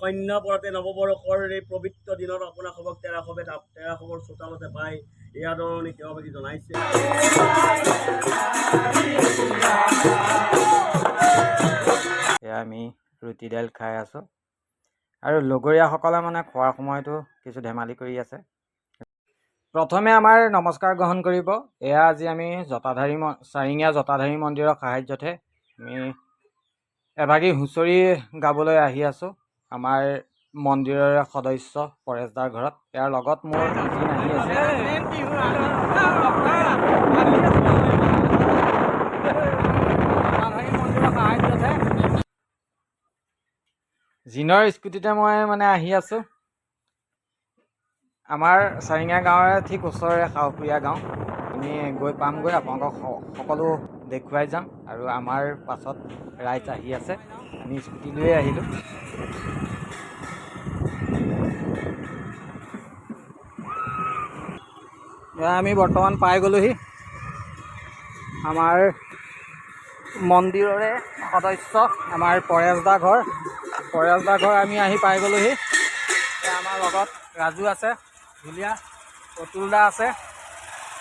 অন্যপৰতে নৱবৰ্ষৰ এই পবিত্ৰ দিনত আপোনালোকক তেৰাখবৰ চোতালতে পাই এই আদৰণি সেৱাভাগি জনাইছে। এয়া আমি ৰুটি দাইল খাই আছোঁ আৰু লগৰীয়াসকলে মানে খোৱাৰ সময়তো কিছু ধেমালি কৰি আছে। প্ৰথমে আমাৰ নমস্কাৰ গ্ৰহণ কৰিব। এয়া আজি আমি চাৰিঙীয়া জটাধাৰী মন্দিৰৰ সাহায্যতহে আমি এভাগি হুঁচৰি গাবলৈ আহি আছোঁ আমাৰ মন্দিৰৰে সদস্য পৰেশদাৰ ঘৰত। ইয়াৰ লগত মোৰ জিন আহি আছে। জিনৰ স্কুটিতে মই মানে আহি আছোঁ। আমাৰ চাৰিঙীয়া গাঁৱৰে ঠিক ওচৰৰে সাউপুৰীয়া গাঁও। আমি গৈ পামগৈ, আপোনালোকক সকলো দেখুৱাই যাম। আৰু আমাৰ পাছত ৰাইজ আহি আছে, আমি স্কুটি লৈয়ে আহিলোঁ। আমি বৰ্তমান পাই গ'লোহি আমাৰ মন্দিৰৰে সদস্য আমাৰ পৰেশদা ঘৰ। আমি আহি পাই গ'লোহি। আমাৰ লগত ৰাজু আছে, ধুলীয়া, অতুলদা আছে।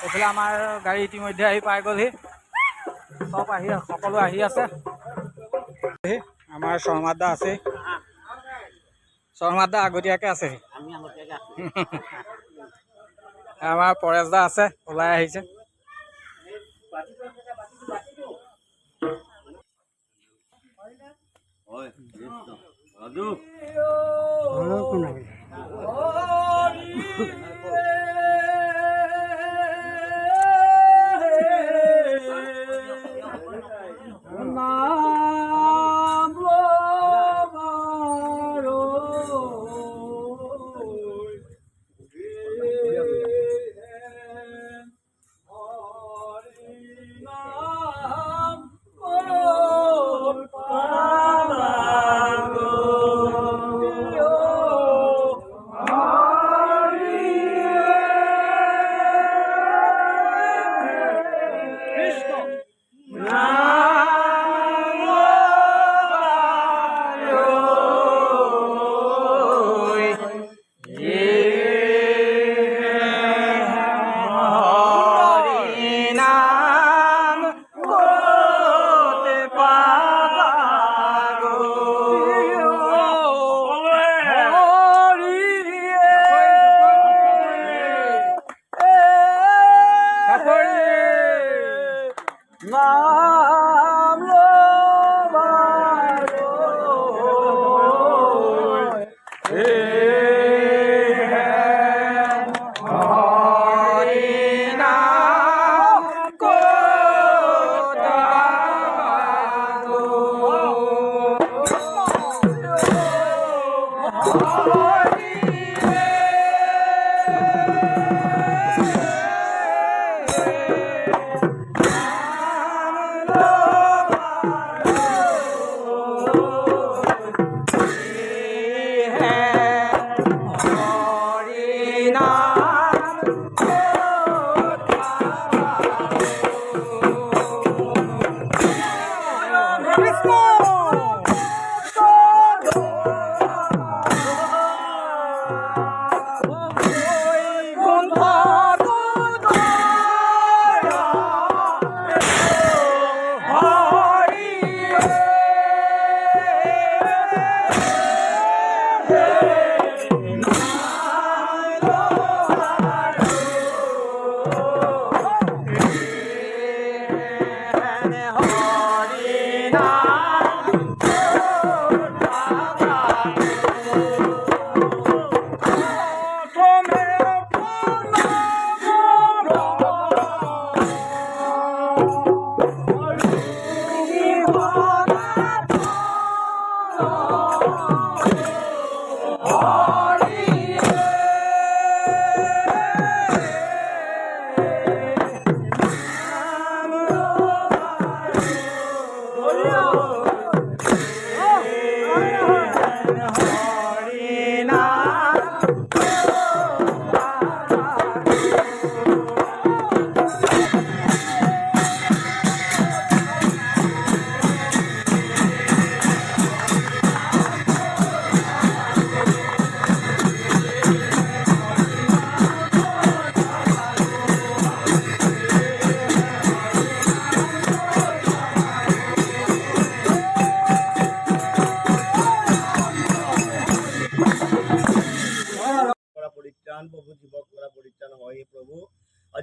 এইফালে আমাৰ গাড়ী ইতিমধ্যে আহি পাই গ'লহি। সকলো আহি আছে। আমাৰ শৰ্মাদা আছে, শৰ্মাদা আগতীয়াকৈ আছে। আমাৰ পৰেশদা আছে, ওলাই আহিছে।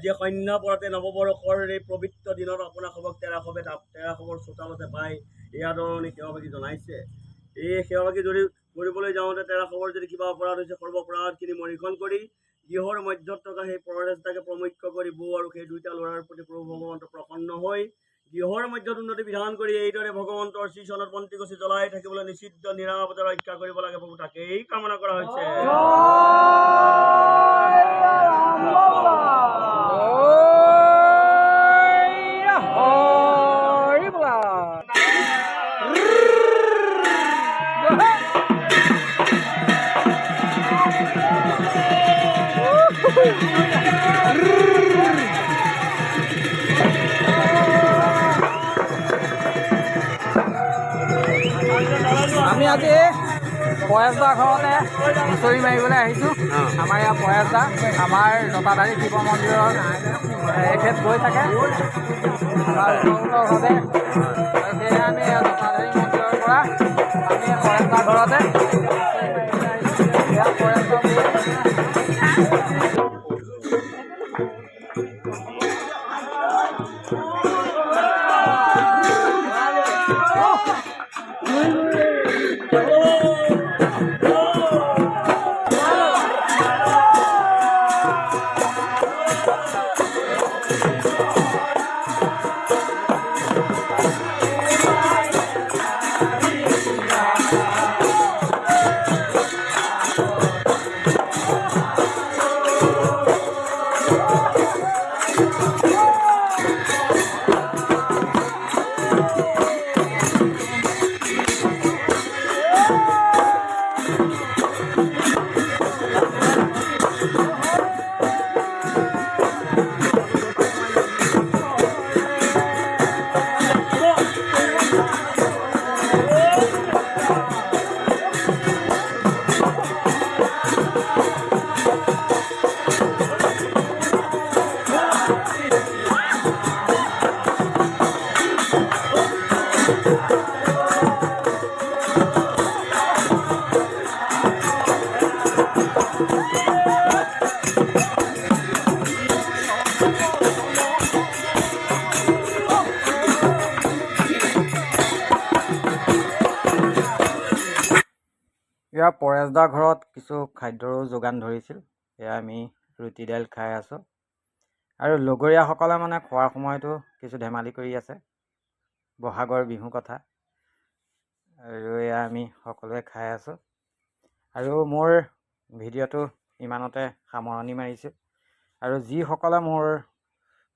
আজি সন্ধ্যাপৰতে নৱবৰ্ষৰ এই পবিত্ৰ দিনত আপোনালোকক তেৰাখবৰ চোতালতে পাই এই আদৰণি সেৱাভাগি জনাইছে। এই সেৱাভাগি যদি কৰিবলৈ যাওঁতে তেৰাখবৰ যদি কিবা অপৰাধ হৈছে সৰ্ব অপৰাধখিনি মৰিখন কৰি গৃহৰ মধ্যত থকা সেই পৰদেশটাকে প্ৰমুখ্য কৰি বৌ আৰু সেই দুইটা ল'ৰাৰ প্ৰতি প্ৰভু ভগৱন্ত প্ৰসন্ন হৈ গৃহৰ মধ্যত উন্নতি বিধান কৰি এইদৰে ভগৱন্তৰ শ্ৰীচনত বন্তি গছি জ্বলাই থাকিবলৈ নিষিদ্ধ নিৰাপদে ৰক্ষা কৰিব লাগে প্ৰভু তাকেই কামনা কৰা হৈছে। আমি আজি পৰেশদা ঘৰতে হুঁচৰি মাৰিবলৈ আহিছোঁ। আমাৰ ইয়াৰ পৰেশদা আমাৰ জটাধাৰী শিৱ মন্দিৰত এখেত গৈ থাকে আমাৰ ওচৰভাৱে। সেয়ে আমি জটাধাৰী মন্দিৰৰ পৰা আমি পৰেশদা ঘৰতে ইয়াত পৰেশদা ইয়াৰ পৰেশদাৰ ঘৰত কিছু খাদ্যৰো যোগান ধৰিছিল। এয়া আমি ৰুটি দাইল খাই আছোঁ আৰু লগৰীয়াসকলে মানে খোৱাৰ সময়তো কিছু ধেমালি কৰি আছে বহাগৰ বিহু কথা। আৰু এয়া আমি সকলোৱে খাই আছোঁ আৰু মোৰ ভিডিঅ'টো ইমানতে সামৰণি মাৰিছোঁ। আৰু যিসকলে মোৰ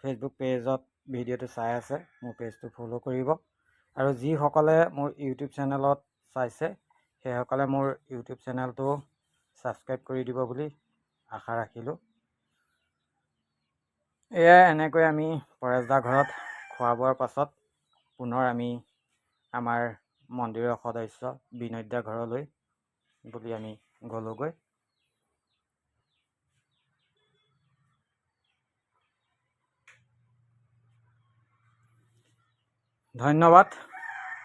ফেচবুক পেজত ভিডিঅ'টো চাই আছে মোৰ পেজটো ফ'ল' কৰিব আৰু যিসকলে মোৰ ইউটিউব চেনেলত চাইছে সেইসকলে মোৰ ইউটিউব চেনেলটো ছাবস্ক্ৰাইব কৰি দিব বুলি আশা ৰাখিলোঁ। এয়াই এনেকৈ আমি পৰেশদাৰ ঘৰত খোৱা বোৱাৰ পাছত পুনৰ আমি আমাৰ মন্দিৰৰ সদস্য বিনোদদাৰ ঘৰলৈ বুলি আমি গ'লোগৈ। ধন্যবাদ।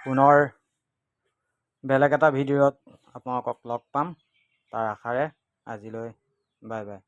পুনৰ বেলেগ এটা ভিডিঅ'ত আপোনালোকক লগ পাম তাৰ আশাৰে আজিলৈ বাই বাই।